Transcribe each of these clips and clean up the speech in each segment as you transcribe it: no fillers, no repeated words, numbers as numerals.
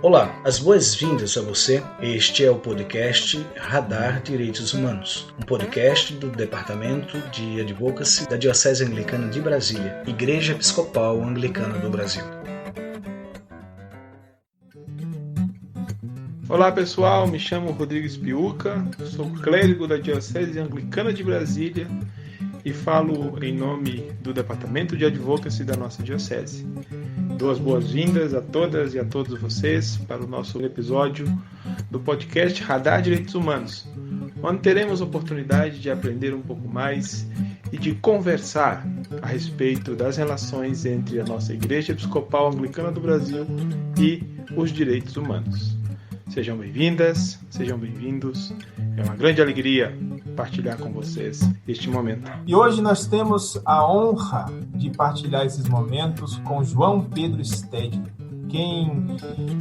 Olá, as boas-vindas a você. Este é o podcast Radar Direitos Humanos, um podcast do Departamento de Advocacy da Diocese Anglicana de Brasília, Igreja Episcopal Anglicana do Brasil. Olá pessoal, me chamo Rodrigues Piuca, sou clérigo da Diocese Anglicana de Brasília e falo em nome do Departamento de Advocacy da nossa Diocese. Dou as boas-vindas a todas e a todos vocês para o nosso episódio do podcast Radar Direitos Humanos, onde teremos a oportunidade de aprender um pouco mais e de conversar a respeito das relações entre a nossa Igreja Episcopal Anglicana do Brasil e os direitos humanos. Sejam bem-vindas, sejam bem-vindos. É uma grande alegria partilhar com vocês este momento. E hoje nós temos a honra de partilhar esses momentos com João Pedro Stedley, quem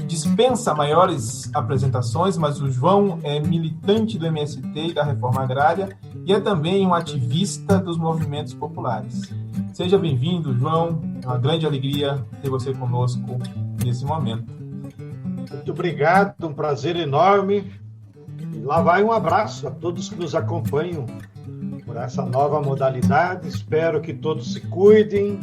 dispensa maiores apresentações, mas o João é militante do MST e da Reforma Agrária e é também um ativista dos movimentos populares. Seja bem-vindo, João. É uma grande alegria ter você conosco nesse momento. Muito obrigado, um prazer enorme. E lá vai um abraço a todos que nos acompanham por essa nova modalidade. Espero que todos se cuidem,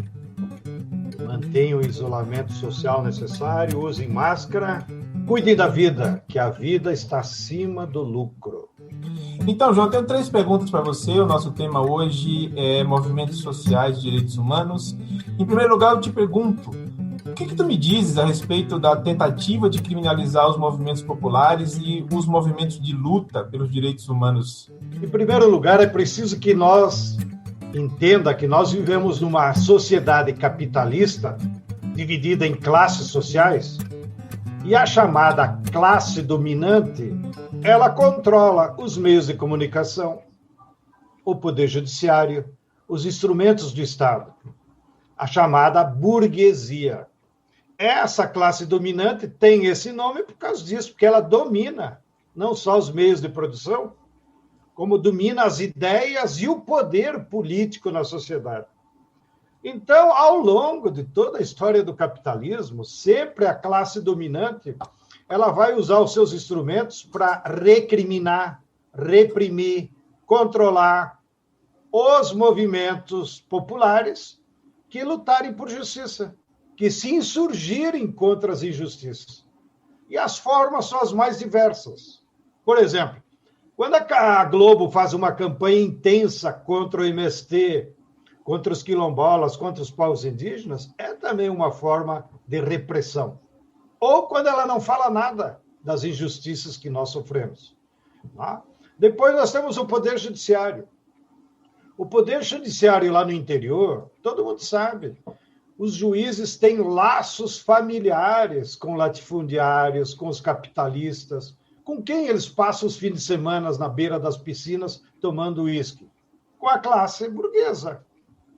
mantenham o isolamento social necessário, usem máscara, cuidem da vida, que a vida está acima do lucro. Então, João, eu tenho 3 perguntas para você. O nosso tema hoje é movimentos sociais e direitos humanos. Em primeiro lugar, eu te pergunto, o que tu me dizes a respeito da tentativa de criminalizar os movimentos populares e os movimentos de luta pelos direitos humanos? Em primeiro lugar, é preciso que nós entenda que nós vivemos numa sociedade capitalista dividida em classes sociais e a chamada classe dominante, ela controla os meios de comunicação, o poder judiciário, os instrumentos do Estado, a chamada burguesia. Essa classe dominante tem esse nome por causa disso, porque ela domina não só os meios de produção, como domina as ideias e o poder político na sociedade. Então, ao longo de toda a história do capitalismo, sempre a classe dominante ela vai usar os seus instrumentos para recriminar, reprimir, controlar os movimentos populares que lutarem por justiça, que se insurgirem contra as injustiças. E as formas são as mais diversas. Por exemplo, quando a Globo faz uma campanha intensa contra o MST, contra os quilombolas, contra os povos indígenas, é também uma forma de repressão. Ou quando ela não fala nada das injustiças que nós sofremos. Tá? Depois nós temos o Poder Judiciário. O Poder Judiciário lá no interior, todo mundo sabe, os juízes têm laços familiares com latifundiários, com os capitalistas, com quem eles passam os fins de semana na beira das piscinas tomando uísque? Com a classe burguesa.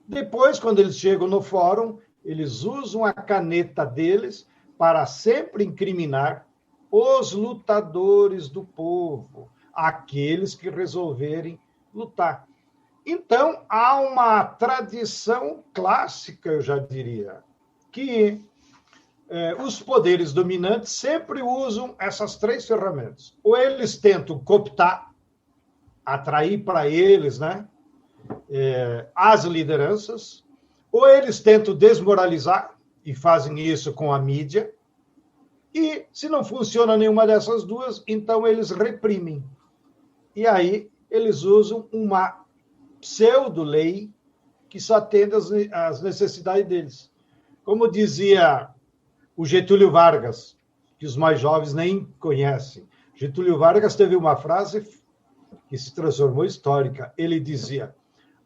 Depois, quando eles chegam no fórum, eles usam a caneta deles para sempre incriminar os lutadores do povo, aqueles que resolverem lutar. Então, há uma tradição clássica, eu já diria, que os poderes dominantes sempre usam essas 3 ferramentas. Ou eles tentam cooptar, atrair para eles, né, as lideranças, ou eles tentam desmoralizar, e fazem isso com a mídia, e se não funciona nenhuma dessas duas, então eles reprimem. E aí eles usam uma pseudo-lei que só atende às necessidades deles. Como dizia o Getúlio Vargas, que os mais jovens nem conhecem. Getúlio Vargas teve uma frase que se transformou histórica. Ele dizia,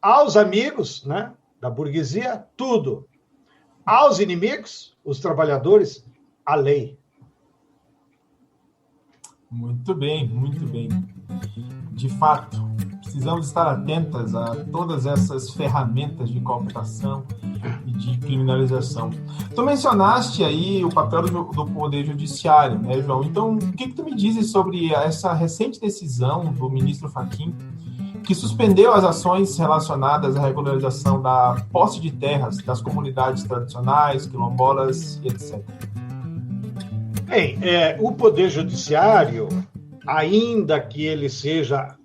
aos amigos, né, da burguesia, tudo. Aos inimigos, os trabalhadores, a lei. Muito bem, muito bem. De fato, precisamos estar atentas a todas essas ferramentas de cooptação e de criminalização. Tu mencionaste aí o papel do Poder Judiciário, né, João? Então, o que tu me dizes sobre essa recente decisão do ministro Fachin, que suspendeu as ações relacionadas à regularização da posse de terras das comunidades tradicionais, quilombolas e etc. Bem, o Poder Judiciário, ainda que ele seja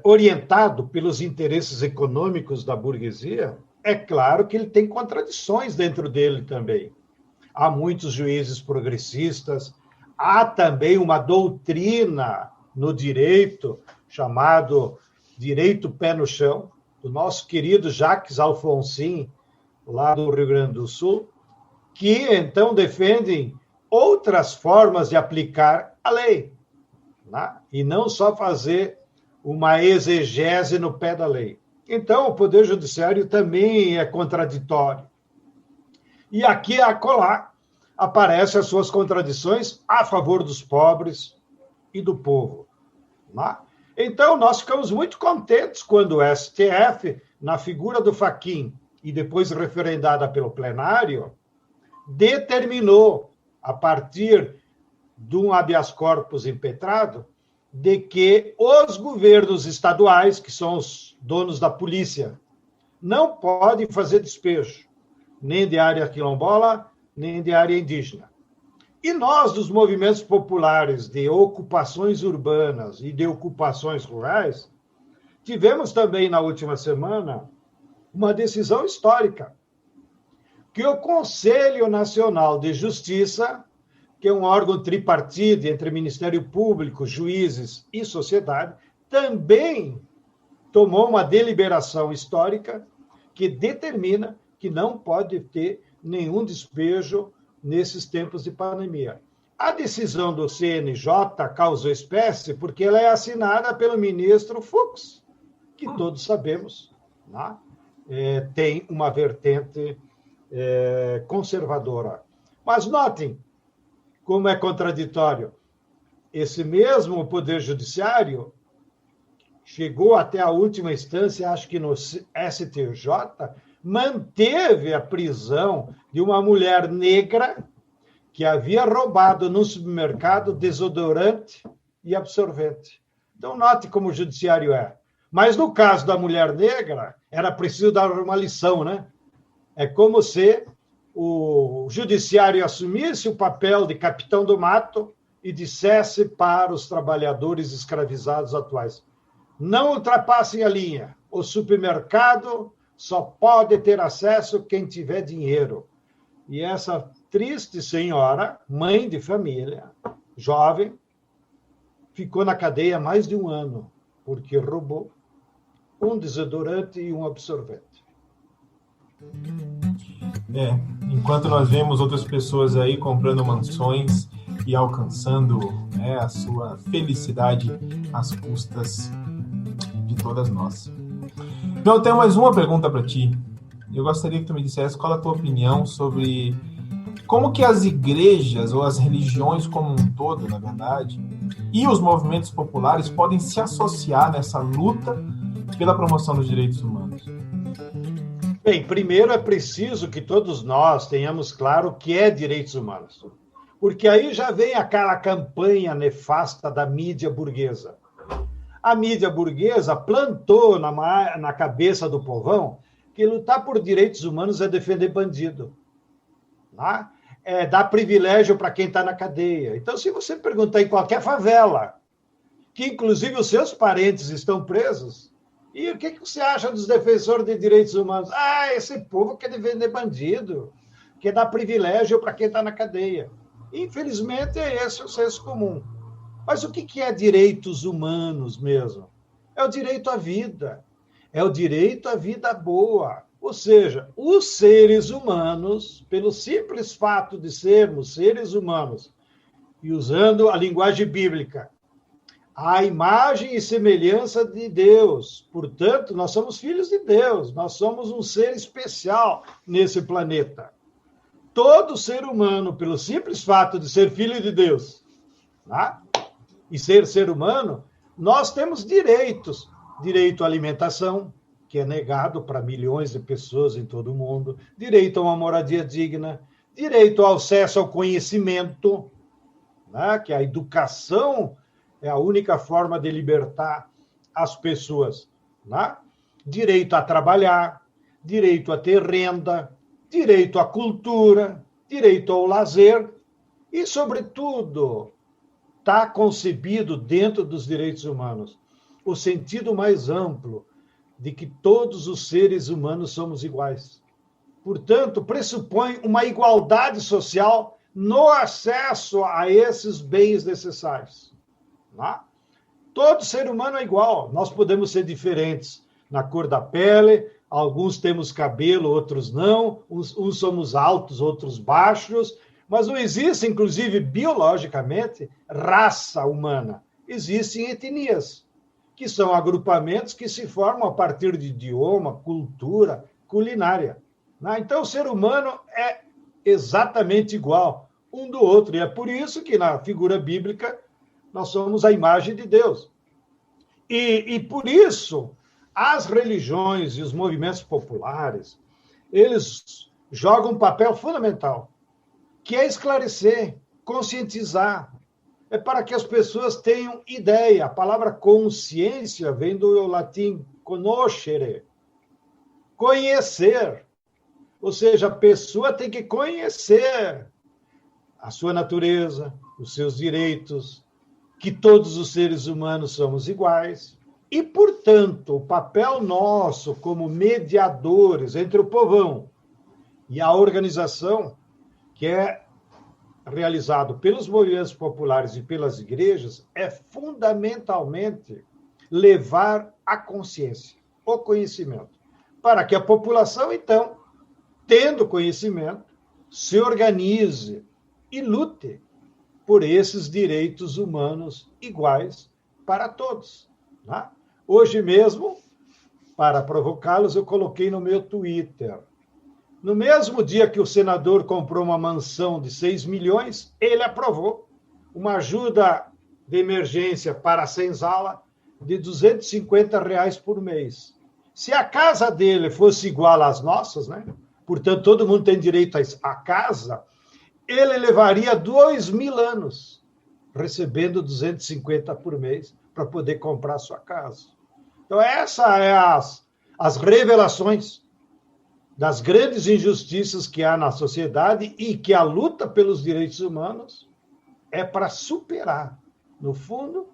orientado pelos interesses econômicos da burguesia, é claro que ele tem contradições dentro dele também. Há muitos juízes progressistas, há também uma doutrina no direito chamado direito pé no chão, do nosso querido Jacques Alfonsin, lá do Rio Grande do Sul, que então defendem outras formas de aplicar a lei, né? E não só fazer uma exegese no pé da lei. Então, o Poder Judiciário também é contraditório. E aqui e acolá aparecem as suas contradições a favor dos pobres e do povo, né? Então, nós ficamos muito contentes quando o STF, na figura do Fachin, e depois referendada pelo plenário, determinou, a partir de um habeas corpus impetrado, de que os governos estaduais, que são os donos da polícia, não podem fazer despejo, nem de área quilombola, nem de área indígena. E nós, dos movimentos populares de ocupações urbanas e de ocupações rurais, tivemos também, na última semana, uma decisão histórica, que o Conselho Nacional de Justiça, que é um órgão tripartido entre Ministério Público, juízes e sociedade, também tomou uma deliberação histórica que determina que não pode ter nenhum despejo nesses tempos de pandemia. A decisão do CNJ causou espécie porque ela é assinada pelo ministro Fux, que todos sabemos, né? Tem uma vertente conservadora. Mas notem como é contraditório. Esse mesmo Poder Judiciário chegou até a última instância, acho que no STJ, manteve a prisão de uma mulher negra que havia roubado no supermercado desodorante e absorvente. Então, note como o judiciário é. Mas, no caso da mulher negra, era preciso dar uma lição, né? É como se o judiciário assumisse o papel de capitão do mato e dissesse para os trabalhadores escravizados atuais: não ultrapassem a linha, o supermercado só pode ter acesso quem tiver dinheiro. E essa triste senhora, mãe de família, jovem, ficou na cadeia mais de um ano, porque roubou um desodorante e um absorvente. Enquanto nós vemos outras pessoas aí comprando mansões e alcançando, né, a sua felicidade às custas de todas nós. Então, eu tenho mais uma pergunta para ti. Eu gostaria que tu me dissesse qual a tua opinião sobre como que as igrejas ou as religiões como um todo, na verdade, e os movimentos populares podem se associar nessa luta pela promoção dos direitos humanos. Bem, primeiro é preciso que todos nós tenhamos claro o que é direitos humanos. Porque aí já vem aquela campanha nefasta da mídia burguesa. A mídia burguesa plantou na cabeça do povão que lutar por direitos humanos é defender bandido, né? É dar privilégio para quem está na cadeia. Então, se você perguntar em qualquer favela, que inclusive os seus parentes estão presos, e o que você acha dos defensores de direitos humanos? Esse povo quer defender bandido, quer dar privilégio para quem está na cadeia. Infelizmente, é esse o senso comum. Mas o que é direitos humanos mesmo? É o direito à vida. É o direito à vida boa. Ou seja, os seres humanos, pelo simples fato de sermos seres humanos, e usando a linguagem bíblica, a imagem e semelhança de Deus. Portanto, nós somos filhos de Deus. Nós somos um ser especial nesse planeta. Todo ser humano, pelo simples fato de ser filho de Deus, né? E ser humano, nós temos direitos. Direito à alimentação, que é negado para milhões de pessoas em todo o mundo. Direito a uma moradia digna. Direito ao acesso ao conhecimento, né? Que a educação é a única forma de libertar às pessoas, né? Direito a trabalhar, direito a ter renda, direito à cultura, direito ao lazer e, sobretudo, está concebido dentro dos direitos humanos o sentido mais amplo de que todos os seres humanos somos iguais. Portanto, pressupõe uma igualdade social no acesso a esses bens necessários. Tá? Todo ser humano é igual. Nós podemos ser diferentes na cor da pele, alguns temos cabelo, outros não, uns somos altos, outros baixos, mas não existe, inclusive, biologicamente, raça humana. Existem etnias, que são agrupamentos que se formam a partir de idioma, cultura, culinária. Então, o ser humano é exatamente igual um do outro, e é por isso que, na figura bíblica, nós somos a imagem de Deus. E por isso, as religiões e os movimentos populares, eles jogam um papel fundamental, que é esclarecer, conscientizar, é para que as pessoas tenham ideia. A palavra consciência vem do latim conoscere, conhecer. Ou seja, a pessoa tem que conhecer a sua natureza, os seus direitos, que todos os seres humanos somos iguais. E, portanto, o papel nosso como mediadores entre o povão e a organização, que é realizado pelos movimentos populares e pelas igrejas, é fundamentalmente levar a consciência, o conhecimento, para que a população, então, tendo conhecimento, se organize e lute por esses direitos humanos iguais para todos. Tá? Hoje mesmo, para provocá-los, eu coloquei no meu Twitter. No mesmo dia que o senador comprou uma mansão de 6 milhões, ele aprovou uma ajuda de emergência para a senzala de R$250 por mês. Se a casa dele fosse igual às nossas, né? Portanto, todo mundo tem direito à casa, ele levaria 2.000 anos recebendo 250 por mês para poder comprar sua casa. Então, essa é as revelações das grandes injustiças que há na sociedade e que a luta pelos direitos humanos é para superar. No fundo,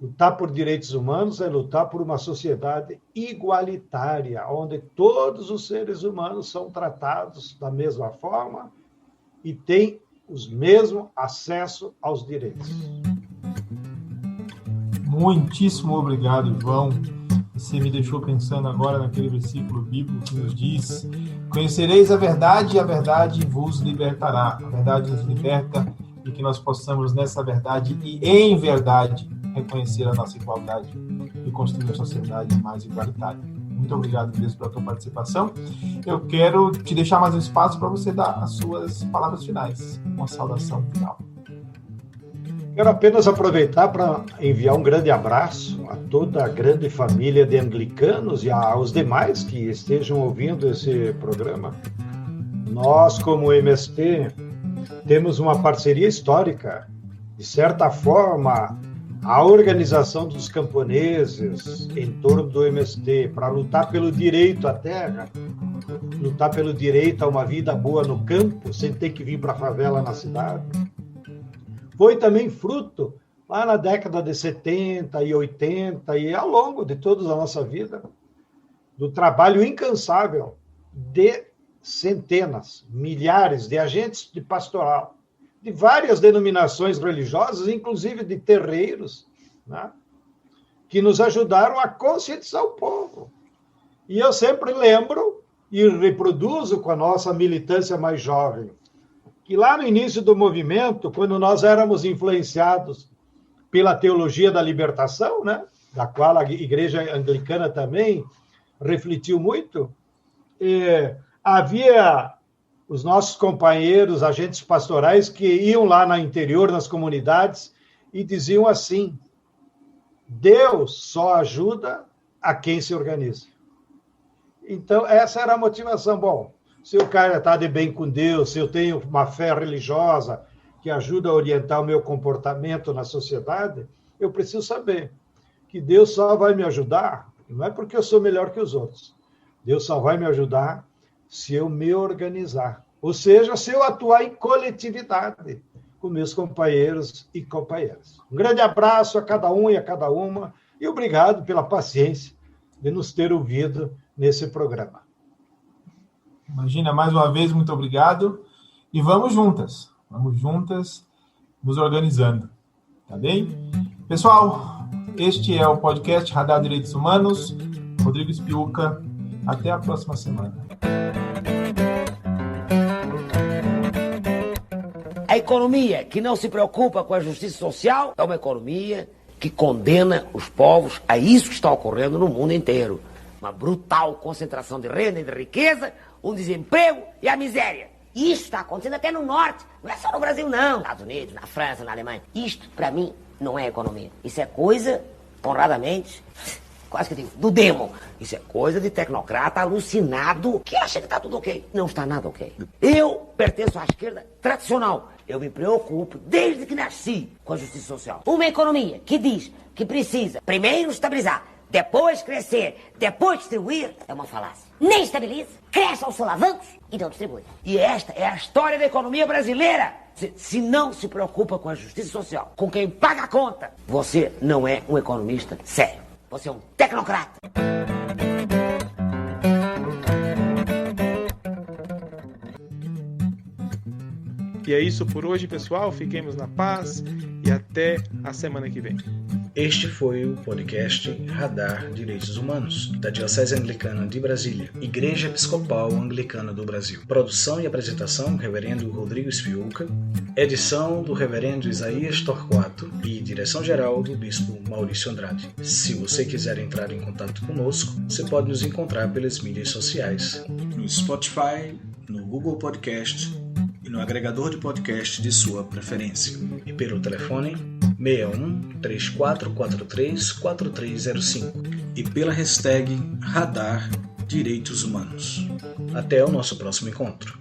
lutar por direitos humanos é lutar por uma sociedade igualitária, onde todos os seres humanos são tratados da mesma forma e têm os mesmos acesso aos direitos. Muitíssimo obrigado, João. Você me deixou pensando agora naquele versículo bíblico que nos diz: conhecereis a verdade e a verdade vos libertará. A verdade nos liberta e que nós possamos nessa verdade e em verdade reconhecer a nossa igualdade e construir uma sociedade mais igualitária. Muito obrigado, Deus, pela tua participação. Eu quero te deixar mais um espaço para você dar as suas palavras finais, uma saudação final. Quero apenas aproveitar para enviar um grande abraço a toda a grande família de anglicanos e aos demais que estejam ouvindo esse programa. Nós, como MST, temos uma parceria histórica. De certa forma, a organização dos camponeses em torno do MST para lutar pelo direito à terra, lutar pelo direito a uma vida boa no campo, sem ter que vir para a favela na cidade, foi também fruto, lá na década de 70 e 80, e ao longo de toda a nossa vida, do trabalho incansável de centenas, milhares de agentes de pastoral, de várias denominações religiosas, inclusive de terreiros, né, que nos ajudaram a conscientizar o povo. E eu sempre lembro e reproduzo com a nossa militância mais jovem, que lá no início do movimento, quando nós éramos influenciados pela teologia da libertação, né, da qual a igreja anglicana também refletiu muito, havia os nossos companheiros, agentes pastorais, que iam lá no interior, nas comunidades, e diziam assim: Deus só ajuda a quem se organiza. Então, essa era a motivação. Bom, se o cara está de bem com Deus, se eu tenho uma fé religiosa que ajuda a orientar o meu comportamento na sociedade, eu preciso saber que Deus só vai me ajudar, não é porque eu sou melhor que os outros. Deus só vai me ajudar se eu me organizar. Ou seja, se eu atuar em coletividade com meus companheiros e companheiras. Um grande abraço a cada um e a cada uma e obrigado pela paciência de nos ter ouvido nesse programa. Imagina, mais uma vez, muito obrigado. E vamos juntas nos organizando. Tá bem? Pessoal, este é o podcast Radar Direitos Humanos. Rodrigo Spiuca. Até a próxima semana. A economia que não se preocupa com a justiça social é uma economia que condena os povos a isso que está ocorrendo no mundo inteiro. Uma brutal concentração de renda e de riqueza, um desemprego e a miséria. Isso está acontecendo até no norte, não é só no Brasil não. Nos Estados Unidos, na França, na Alemanha. Isto, para mim, não é economia. Isso é coisa, honradamente, quase que eu digo, do demo. Isso é coisa de tecnocrata alucinado que acha que está tudo ok. Não está nada ok. Eu pertenço à esquerda tradicional. Eu me preocupo, desde que nasci, com a justiça social. Uma economia que diz que precisa primeiro estabilizar, depois crescer, depois distribuir, é uma falácia. Nem estabiliza, cresce aos solavancos e não distribui. E esta é a história da economia brasileira. Se não se preocupa com a justiça social, com quem paga a conta, você não é um economista sério. Você é um tecnocrata. E é isso por hoje, pessoal. Fiquemos na paz e até a semana que vem. Este foi o podcast Radar Direitos Humanos, da Diocese Anglicana de Brasília, Igreja Episcopal Anglicana do Brasil. Produção e apresentação, Reverendo Rodrigo Spiuca. Edição do Reverendo Isaías Torquato e direção-geral do Bispo Maurício Andrade. Se você quiser entrar em contato conosco, você pode nos encontrar pelas mídias sociais, no Spotify, no Google Podcast e no agregador de podcast de sua preferência. E pelo telefone 61 3443 4305 e pela hashtag Radar Direitos Humanos. Até o nosso próximo encontro.